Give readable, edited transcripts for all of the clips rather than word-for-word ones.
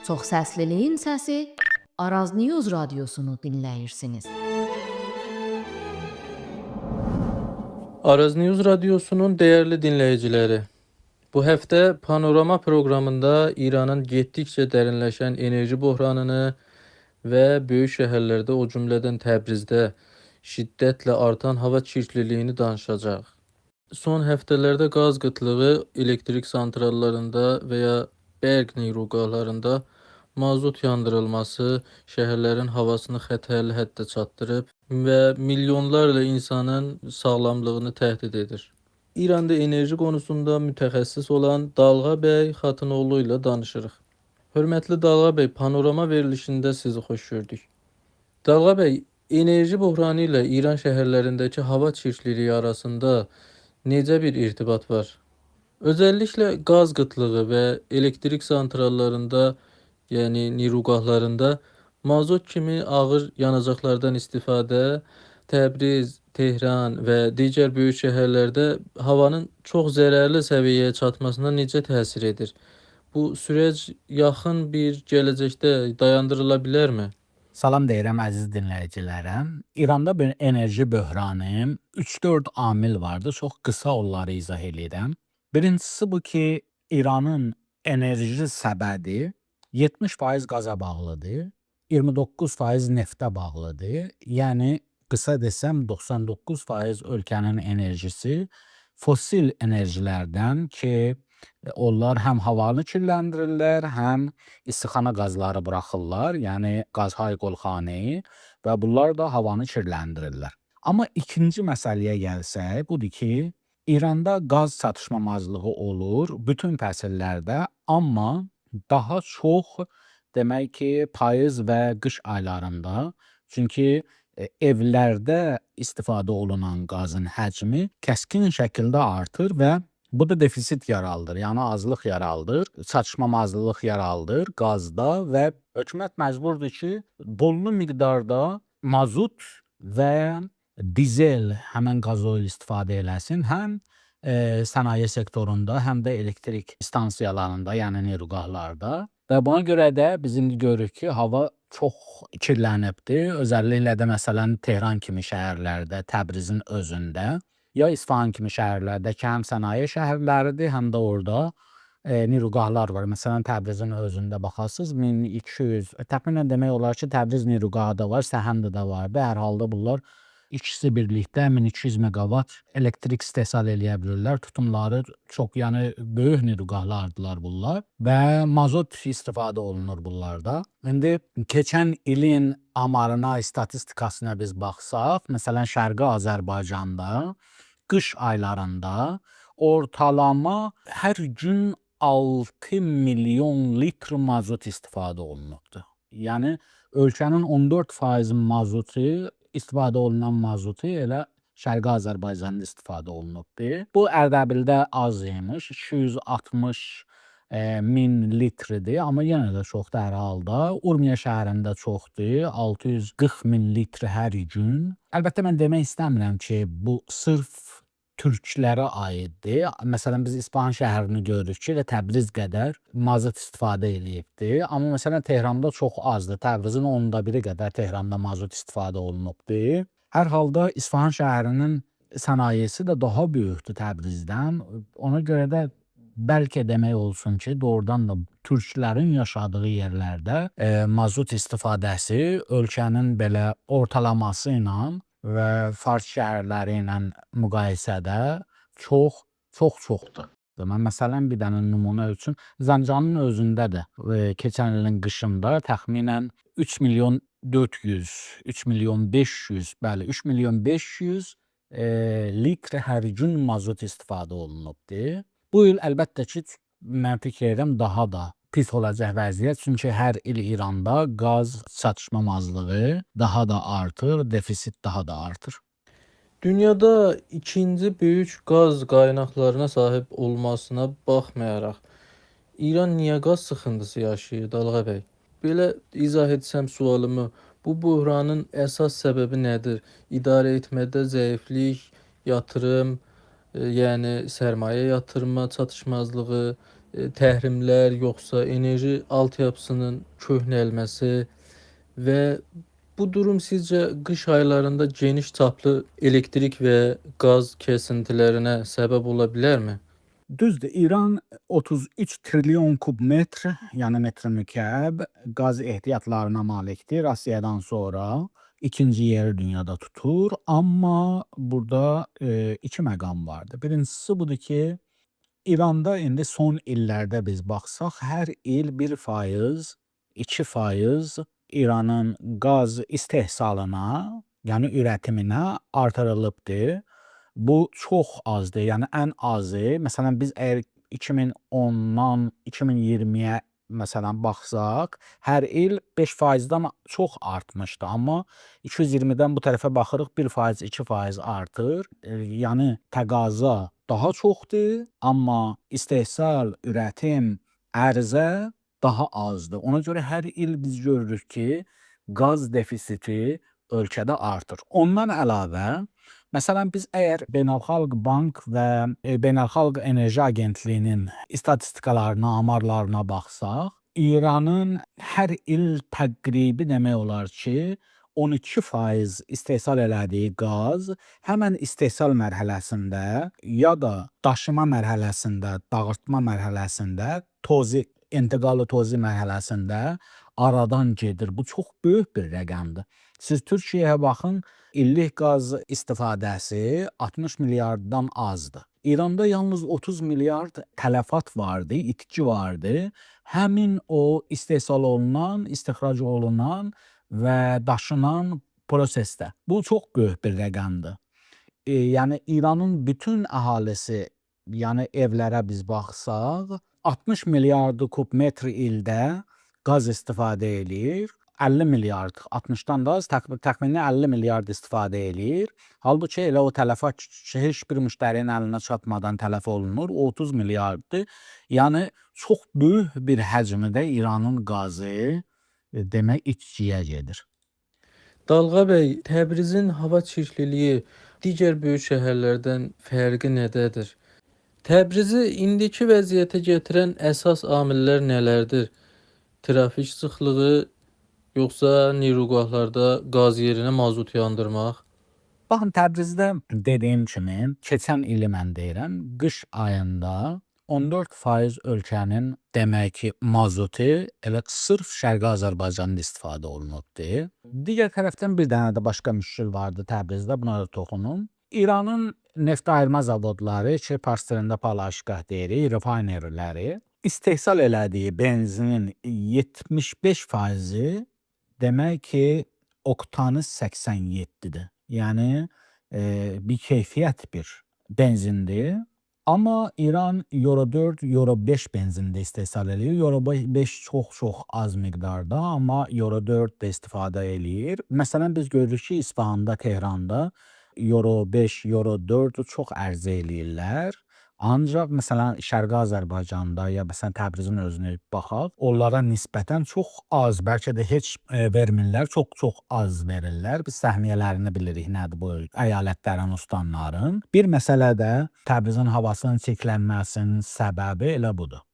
Çoxsəsliliyin səsi Araz News radiosunu dinləyirsiniz. Araz News Radyosu'nun değerli dinleyicileri, bu hafta Panorama programında İran'ın gittikçe derinleşen enerji buhranını ve büyük şehirlerde, o cümleden Təbrizdə şiddetle artan hava çirkliliğini danışacağıq. Son haftalarda gaz qıtlığı elektrik santrallarında veya berq neyruqalarında mazot yandırılması şehirlerin havasını xətərli həddə çatdırıb ve milyonlarla insanın sağlamlığını təhdid edir. İranda enerji konusunda mütəxəssis olan Dalğa bəy Xatınoğlu ilə danışırıq. Hörmətli Dalğa bəy, panorama verilişində sizi xoş gördük. Dalğa bəy, enerji buhranı ilə İran şəhərlərindəki hava çirkliliyi arasında necə bir irtibat var? Özellikle gaz qıtlığı ve elektrik santrallarında, yani nirugahlarında mazot kimi ağır yanacaqlardan istifadə Təbriz, Tehran ve diğer büyük şehirlerde havanın çok zərərli səviyyəyə çatmasına necə təsir edir? Bu süreç yaxın bir gələcəkdə dayandırıla bilərmi? Salam deyirəm əziz dinləyicilərə. İranda bir enerji böhranı 3-4 amil vardı. Çox qısa onları izah edirəm. Birincisi bu ki, İranın enerji səbədi 70% qaza bağlıdır, 29% neftə bağlıdır. Yəni qısa desəm 99% ölkənin enerjisi fosil enerjilərdən ki, onlar həm havanı kirləndirirlər, həm istixana qazları buraxırlar, yəni qazhay qolxanəyi və bunlar da havanı kirləndirirlər. Amma ikinci məsələyə gəlsək, budur ki, İranda qaz çatışmamazlığı olur bütün fəsillərdə, amma daha çox demək ki, payız və qış aylarında. Çünki evlərdə istifadə olunan qazın həcmi kəskin şəkildə artır və bu da defisit yaradır, yəni azlıq yaradır, çatışmamazlıq yaradır qazda və hökumət məcburdur ki, bollu miqdarda mazut və dizel, həmən qazol istifadə eləsin, həm sənaye sektorunda, həm də elektrik stansiyalarında, yəni nirugahlarda. Və buna görə də bizim görürük ki, hava çox kirlənibdir. Özəlliklə də məsələn Tehran kimi şəhərlərdə, Təbrizin özündə, ya İsfahan kimi şəhərlərdə ki, həm sənaye şəhərləridir, həm də orada nirugahlar var. Məsələn Təbrizin özündə baxasınız 1200, təxminən demək olar ki, Təbriz nirugahı da var, Səhəndə də var. Hər halda bunlar İkisi birlikdə 1200 megawatt elektrik istehsal eləyə bilirlər. Tutumları çox, yəni böyük nirugahlardılar bunlar və mazot istifadə olunur bunlarda. İndi keçən ilin amarına, statistikasına biz baxsaq, məsələn Şərqi Azərbaycanda qış aylarında ortalama hər gün 6 milyon litr mazot istifadə olunubdur. Yəni ölkənin 14% mazotu istifadə olunan mazotu elə Şərqi Azərbaycanda istifadə olunubdur. Bu Ərdəbildə az imiş, 260 min litrdir, amma yenə də çoxdur hər halda. Urmiya şəhərində çoxdur, 640 min litr hər gün. Əlbəttə mən demək istəmirəm ki, bu sırf türklərə aiddir. Məsələn biz İsfahan şəhərini görürük ki, elə Təbriz qədər mazot istifadə eləyibdir. Amma məsələn Tehranda çox azdır. Təbrizin 1/10 qədər Tehranda mazot istifadə olunubdur. Hər halda İsfahan şəhərinin sənayesi də daha böyükdür Təbrizdən. Ona görə də bəlkə demək olsun ki, doğrudan da türklərin yaşadığı yerlərdə mazot istifadəsi ölkənin belə ortalaması ilə və fars şəhərləri ilə müqayisədə çoxdur. Mən məsələn bir dənə nümunə üçün Zəncanın özündə də keçən ilin qışında təxminən 3 milyon 400, 3 milyon 500, bəli 3 milyon 500 litr hər gün mazot istifadə olunubdur. Bu il əlbəttə ki, mən fikir edirəm daha da pis olacaq vəziyyət, çünki hər il İranda qaz çatışmamazlığı daha da artır, defisit daha da artır. Dünyada ikinci büyük gaz qaynaqlarına sahib olmasına baxmayaraq, İran niyə qaz sıxıntısı yaşayır, Dalğa bəy? Belə izah etsəm sualımı, bu buhranın əsas səbəbi nədir? İdarə etmədə zəiflik, yatırım, yəni sərmayə yatırma çatışmazlığı, təhrimlər, yoxsa enerji altyapısının köhnəlməsi və bu durum sizcə qış aylarında geniş çaplı elektrik və qaz kəsintilərinə səbəb ola bilərmi? Düzdür, İran 33 trilyon kub metr, yəni metr mükəb qaz ehtiyatlarına malikdir. Rusiyadan sonra ikinci yeri dünyada tutur. Amma burada iki məqam vardır. Birincisi budur ki, İranda indi son illərdə biz baxsaq, hər il 1%, 2% İranın qaz istehsalına, yəni ürətiminə artırılıbdır. Bu çox azdır. Yəni ən azı, məsələn biz əgər 2010-dan 2020-yə məsələn baxsaq, hər il 5%-dan çox artmışdı. Amma 220-dən bu tərəfə baxırıq 1%, 2% artır. Yəni təqaza daha çoxdur, amma istehsal, ürətim, ərizə daha azdır. Ona görə hər il biz görürük ki, qaz defisiti ölkədə artır. Ondan əlavə, məsələn biz əgər Beynəlxalq Bank və Beynəlxalq Enerji Agentliyinin statistikalarına, amarlarına baxsaq, İranın hər il təqribi demək olar ki, 12% istehsal elədiyi qaz həmən istehsal mərhələsində ya da daşıma mərhələsində, dağıtma mərhələsində, entiqalı tozi mərhələsində aradan gedir. Bu çox böyük bir rəqəmdir. Siz Türkiyəyə baxın, illik qaz istifadəsi 60 milyarddan azdır. İranda yalnız 30 milyard tələfat vardı, itki vardı. Həmin o istehsal olunan, istixrac olunan və daşınan prosesdə. Bu çox böyük bir rəqəmdir. Yəni İranın bütün əhalisi, yəni evlərə biz baxsaq, 60 milyard kub metr ildə qaz istifadə eləyir. 50 milyard, 60-dan da az, təxmini 50 milyard istifadə eləyir. Halbuki elə o tələfat heç bir müştərinin əlinə çatmadan tələf olunur, 30 milyarddır. Yəni çox böyük bir həcmdə İranın qazı demək itkiyə gedir. Dalğa bəy, Təbrizin hava çirkliliyi digər böyük şəhərlərdən fərqi nədədir? Təbrizi indiki vəziyyətə gətirən əsas amillər nələrdir? Trafik sıxlığı, yoxsa neyruqahlarda qaz yerinə mazut yandırmaq? Baxın, Təbrizdə dediyim kimi, keçən ili mən deyirəm, qış ayında 14% ölkənin demək ki, mazotu elə sırf Şərqi Azərbaycanda istifadə olunubdur. Digər tərəfdən bir dənə də başqa müşkil vardı Təbrizdə, buna da toxunum. İranın neft ayırma zavodları ki, fars dilində palaşqah deyirik, refinerləri istehsal elədiyi benzinin 75%-i demək ki, oktanı 87-dir. Yəni bir keyfiyyət bir benzindir. Amma İran Euro 4, Euro 5 benzində istehsal eləyir. Euro 5 çox az miqdarda, amma Euro 4 də istifadə eləyir. Məsələn biz görürük ki, İsfahanda, Tehranda Euro 5, Euro 4 çox ərizə eləyirlər. Ancaq məsələn Şərqi Azərbaycanda ya məsələn Təbrizin özünə baxaq, onlara nisbətən çox az, bəlkə də heç vermirlər, çox az verirlər. Biz səhmiyyələrini bilirik nədir bu əyalətlərin, ustanların. Bir məsələ də Təbrizin havasının çirklənməsinin səbəbi elə budur.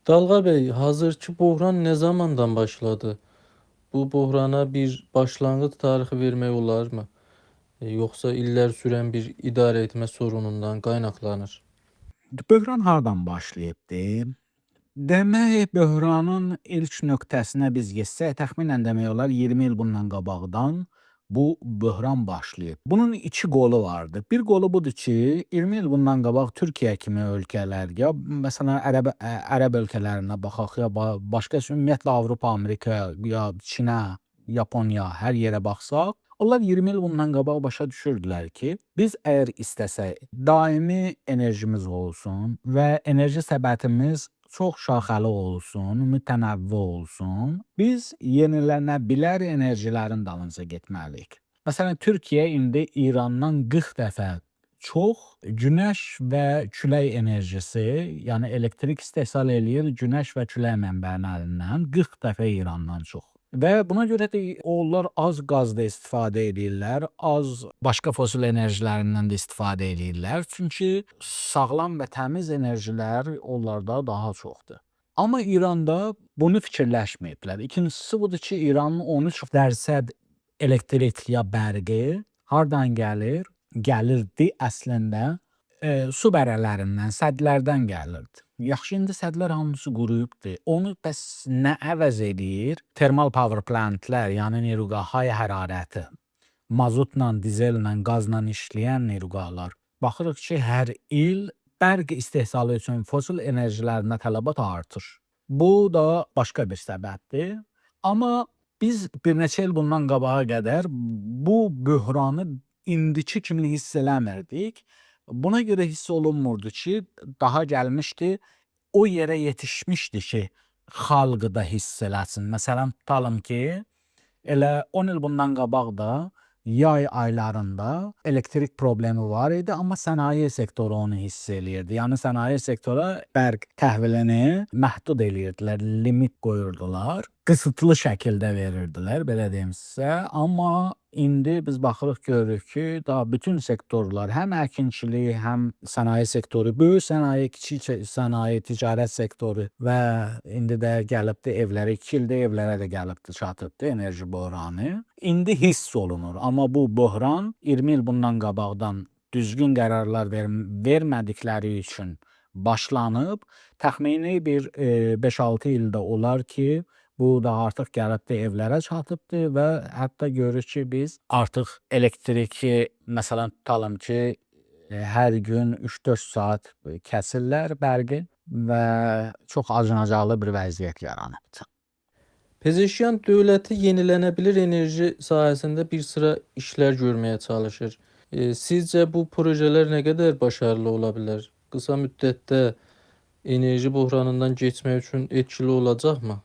Dalğa bəy, hazırki böhran nə zamandan başladı? Bu böhrana bir başlanğıc tarixi vermək olarmı? Yoxsa illər sürən bir idarə etmə sorunundan qaynaqlanır? Böhran hardan başlayıbdır? Demək, böhranın ilk nöqtəsinə biz getsək, təxminən demək olar 20 il bundan qabaqdan bu böhran başlayıb. Bunun iki qolu vardı. Bir qolu budur ki, 20 il bundan qabaq Türkiyə kimi ölkələr, ya məsələn ərəb ölkələrinə baxaq, ya başqa ümumiyyətlə Avropa, Amerika, ya Çinə, Yaponiya, hər yerə baxsaq, onlar 20 il bundan qabaq başa düşürdülər ki, biz əgər istəsək, daimi enerjimiz olsun və enerji səbətimiz çox şaxəli olsun, mütənəvvi olsun, biz yenilənə bilər enerjilərin dalınca getməliyik. Məsələn, Türkiyə indi İrandan 40 dəfə çox günəş və külək enerjisi, yəni elektrik istehsal eləyir günəş və külək mənbələrindən 40 dəfə İrandan çox. Və buna görə də onlar az qazda istifadə edirlər, az başqa fosil enerjilərindən də istifadə edirlər. Çünki sağlam və təmiz enerjilər onlarda daha çoxdur. Amma İranda bunu fikirləşməyiblər. İkincisi budur ki, İranın 13% elektrik ya bərqi hardan gəlir? Gəlirdi əslində su bərələrindən, sədlərdən gəlirdi. Yaxşı, indi sədlər hamısı quruyubdur. Onu bəs nə əvəz edir? Termal power plantlər, yəni neruqah high hərarəti, mazotla, dizellə, qazla işləyən neruqahlar. Baxırıq ki, hər il bərq istehsalı üçün fosil enerjilərinə tələbat artır. Bu da başqa bir səbəbdir. Amma biz bir neçə il bundan qabağa qədər bu böhranı indiki kimi hiss eləmirdik. Buna görə hiss olunmurdu ki, daha gəlmişdi, o yerə yetişmişdi ki, xalqı da hiss eləsin. Məsələn, tutalım ki, elə 10 il bundan qabaq da yay aylarında elektrik problemi var idi, amma sənaye sektoru onu hiss eləyirdi. Yəni sənaye sektora bərq təhvilini məhdud eləyirdilər, limit qoyurdular, qısıtlı şəkildə verirdilər, belə deyim sizə. Amma indi biz baxırıq, görürük ki, daha bütün sektorlar, həm əkinçilik, həm sənaye sektoru, böyük sənaye, kiçik sənaye, ticarət sektoru və indi də gəlibdi evlərə, 2 ildə evlərə də gəlibdi, çatıbdı enerji böhranı. İndi hiss olunur. Amma bu böhran 20 il bundan qabaqdan düzgün qərarlar vermədikləri üçün başlanıb, təxmini bir 5-6 ildə olar ki, bu da artıq gəlibdi evlərə çatıbdı və hətta görürük ki, biz artıq elektriki, məsələn, tutalım ki, hər gün 3-4 saat kəsirlər bərqi və çox acınacaqlı bir vəziyyət yaranıbdır. Pezeşyan dövləti yenilənə bilir enerji sahəsində bir sıra işlər görməyə çalışır. Sizcə bu projelər nə qədər başarılı ola bilər? Qısa müddətdə enerji böhranından keçmək üçün etkili olacaqmı?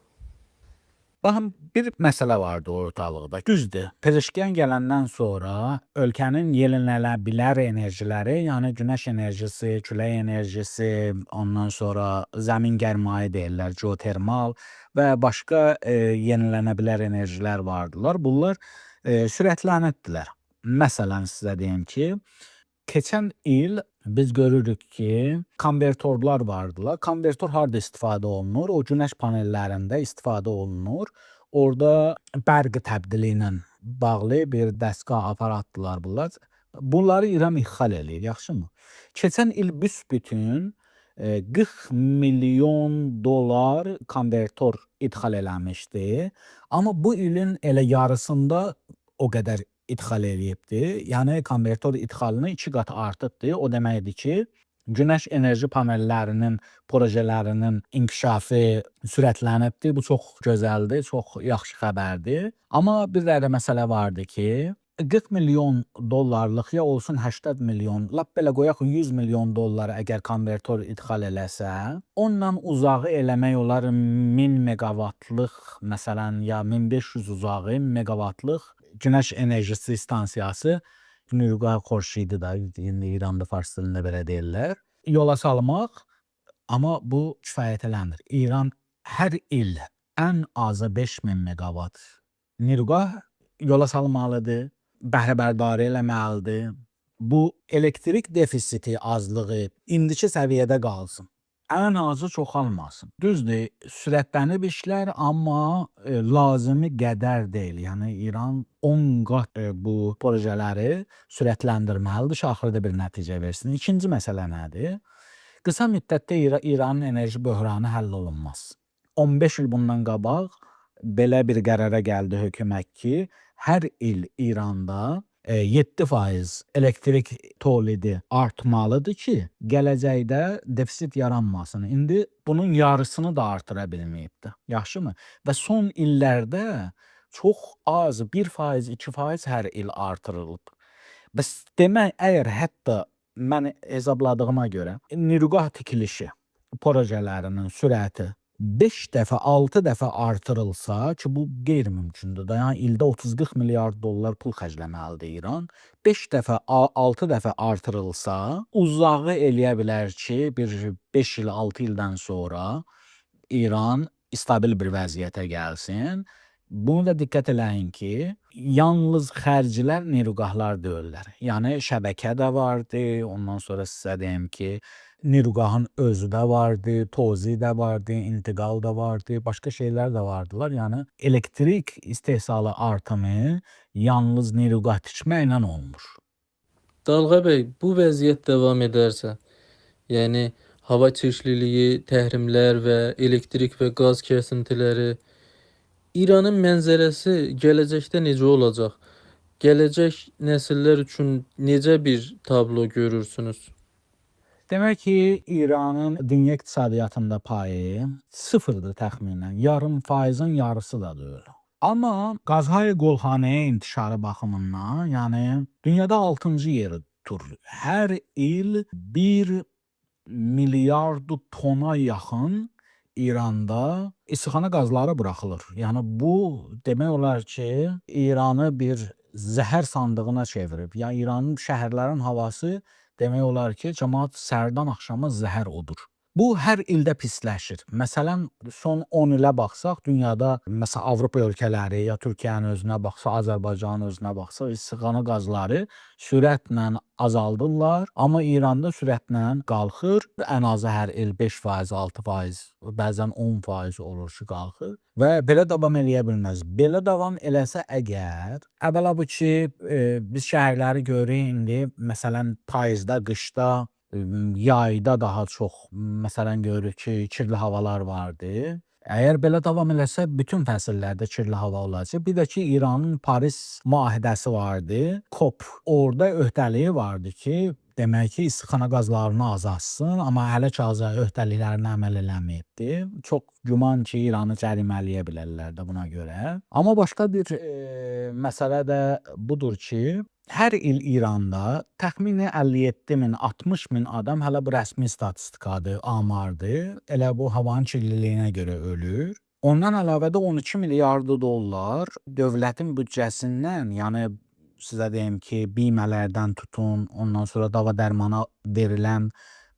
Baxın, bir məsələ vardı ortalıqda. Düzdür, Pezeşkiyan gələndən sonra ölkənin yenilənə bilər enerjiləri, yəni günəş enerjisi, külək enerjisi, ondan sonra zəmin gərmayı deyirlər, geotermal və başqa yenilənə bilər enerjilər vardılar. Bunlar sürətlənibdilər. Məsələn, sizə deyim ki, keçən il biz görürük ki, konvertorlar vardılar. Konvertor harda istifadə olunur? O günəş panellərində istifadə olunur. Orada bərq təbdili ilə bağlı bir dəstgah aparatdılar bunlar. Bunları İran ixal eləyir, yaxşımı? Keçən il büsbütün 40 milyon dolar konvertor idxal eləmişdi. Amma bu ilin elə yarısında o qədər idxal eləyibdi. Yəni konvertor idxalını 2 qat artıbdı. O deməkdir ki, günəş enerji panellərinin projelərinin inkişafı sürətlənibdi. Bu çox gözəldir, çox yaxşı xəbərdir. Amma bir də məsələ vardı ki, 40 milyon dollarlıq ya olsun 80 milyon, lap belə qoyaq 100 milyon dollar əgər konvertor idxal eləsə, onunla uzağı eləmək olar 1000 meqavatlıq, məsələn, ya 1500 uzağı meqavatlıq günəş enerjisi stansiyası, Nurgah Xorşidi da, İranda fars dilində belə deyirlər, yola salmaq, amma bu kifayət eləmir. İran hər il ən azı 5000 meqavat Nurgah yola salmalıdır, bəhrəbərdarı eləməlidir. Bu elektrik defisiti azlığı indiki səviyyədə qalsın. Ən azı çoxalmasın. Düzdür, sürətlənib işlər, amma lazımi qədər deyil. Yəni İran 10 qat bu projeləri sürətləndirməlidir ki, axırda bir nəticə versin. İkinci məsələ nədir? Qısa müddətdə İranın enerji böhranı həll olunmaz. 15 il bundan qabaq belə bir qərara gəldi hökumət ki, hər il İranda 7% elektrik tolidi artmalıdır ki, gələcəkdə defisit yaranmasın. İndi bunun yarısını da artıra bilməyibdir. Yaxşımı? Və son illərdə çox az 1%, 2% hər il artırılıb. Bəs demək, əgər hətta mən hesabladığıma görə Nurgah tikilişi projelərinin sürəti 5 dəfə, 6 dəfə artırılsa ki, bu qeyri-mümkündür da. Yəni ildə 30-40 milyard dollar pul xərcləməlidir İran. 5 dəfə, 6 dəfə artırılsa, uzağı eləyə bilər ki, bir 5 il, 6 ildən sonra İran stabil bir vəziyyətə gəlsin. Bunu da diqqət eləyin ki, yalnız xərclər nirugahlar deyirlər. Yəni şəbəkə də vardı, ondan sonra sizə deyim ki, nirugahın özü də vardı, tozi də vardı, intiqal da vardı, başqa şeylər də vardılar. Yəni elektrik istehsalı artımı yalnız nirugah tikməklə olmur. Dalğa bəy, bu vəziyyət davam edərsə, yəni hava çirkliliyi, təhrimlər və elektrik və qaz kəsintiləri, İranın mənzərəsi gələcəkdə necə olacaq? Gələcək nəsillər üçün necə bir tablo görürsünüz? Demək ki, İranın dünya iqtisadiyyatında payı sıfırdır təxminən. Yarım faizin yarısı da deyil. Amma Qazhay Golxanəyə intişarı baxımından, yəni dünyada 6-cı yeri tutur. Hər il 1 milyard tona yaxın İranda istixana qazları buraxılır. Yəni bu demək olar ki, İranı bir zəhər sandığına çevirib. Yəni İranın şəhərlərin havası demək olar ki, cəmaət səhərdən axşama zəhər odur. Bu hər ildə pisləşir. Məsələn, son 10 ilə baxsaq, dünyada məsələn Avropa ölkələri ya Türkiyənin özünə baxsaq, Azərbaycanın özünə baxsaq, istixana qazları sürətlə azaldırlar, amma İranda sürətlə qalxır. Ən azı hər il 5%, 6%, bəzən 10% olur ki, qalxır və belə davam eləyə bilməz. Belə davam eləsə əgər, əvvəla bu ki, biz şəhərləri görürük indi, məsələn, payızda, qışda, yayda daha çox məsələn görürük ki, kirli havalar vardı. Əgər belə davam eləsə, bütün fəsillərdə kirli hava olacaq. Bir də ki, İranın Paris müahidəsi vardı, COP. Orada öhdəliyi vardı ki, demək ki, istixana qazlarını azaltsın, amma hələ ki öhdəliklərinə əməl eləməyibdi. Çox güman ki, İranı cərimələyə bilərlər də buna görə. Amma başqa bir məsələ də budur ki, hər il İranda təxminən 57 min, 60 min adam, hələ bu rəsmi statistikadır, amardır, elə bu havanın kirliliyinə görə ölür. Ondan əlavə də 12 milyard dollar dövlətin büdcəsindən, yəni sizə deyim ki, bimələrdən tutun, ondan sonra dava dərmana verilən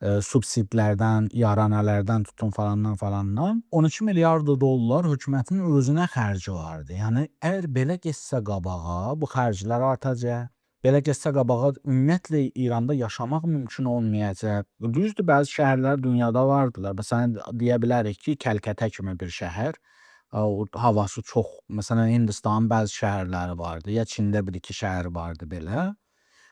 subsidiyalardan, yaranələrdən tutun falandan 12 milyard dollar hökumətin özünə xərci vardı. Yəni əgər belə getsə qabağa, bu xərclər artacaq. Belə getsə qabağa ümumiyyətlə İranda yaşamaq mümkün olmayacaq. Düzdür, bəzi şəhərlər dünyada vardılar. Məsələn, deyə bilərik ki, Kəlkətə kimi bir şəhər, havası çox, məsələn, Hindistanın bəzi şəhərləri vardı, ya Çində bir-iki şəhər vardı belə.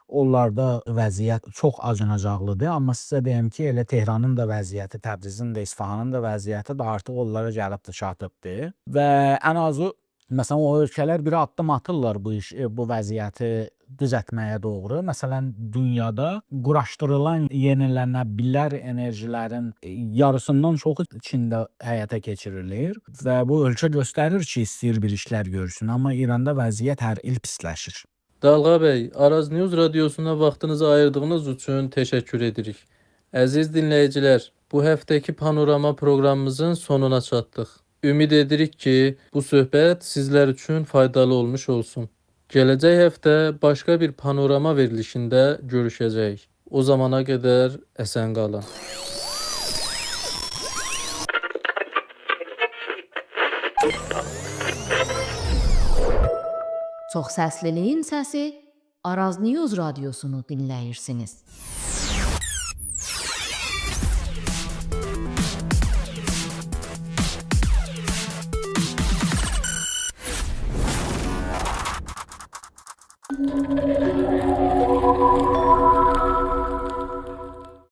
Onlarda vəziyyət çox acınacaqlıdır, amma sizə deyim ki, elə Tehranın da vəziyyəti, Təbrizin də, İsfahanın da vəziyyəti də artıq onlara gəlib çatıbdır. Və ən azı, məsələn, o ölkələr bir addım atırlar bu vəziyyəti düzəltməyə doğru. Məsələn, dünyada quraşdırılan yenilənə bilər enerjilərin yarısından çoxu Çində həyata keçirilir və bu ölkə göstərir ki, istəyir bir işlər görsün, amma İranda vəziyyət hər il pisləşir. Dalğa bəy, Araz News radiosuna vaxtınızı ayırdığınız üçün təşəkkür edirik. Əziz dinləyicilər, bu həftəki panorama proqramımızın sonuna çatdıq. Ümid edirik ki, bu söhbət sizlər üçün faydalı olmuş olsun. Gələcək həftə başqa bir panorama verilişində görüşəcəyik. O zamana qədər əsən qalın. Çox səsliliyin səsi Araz News radiosunu dinləyirsiniz.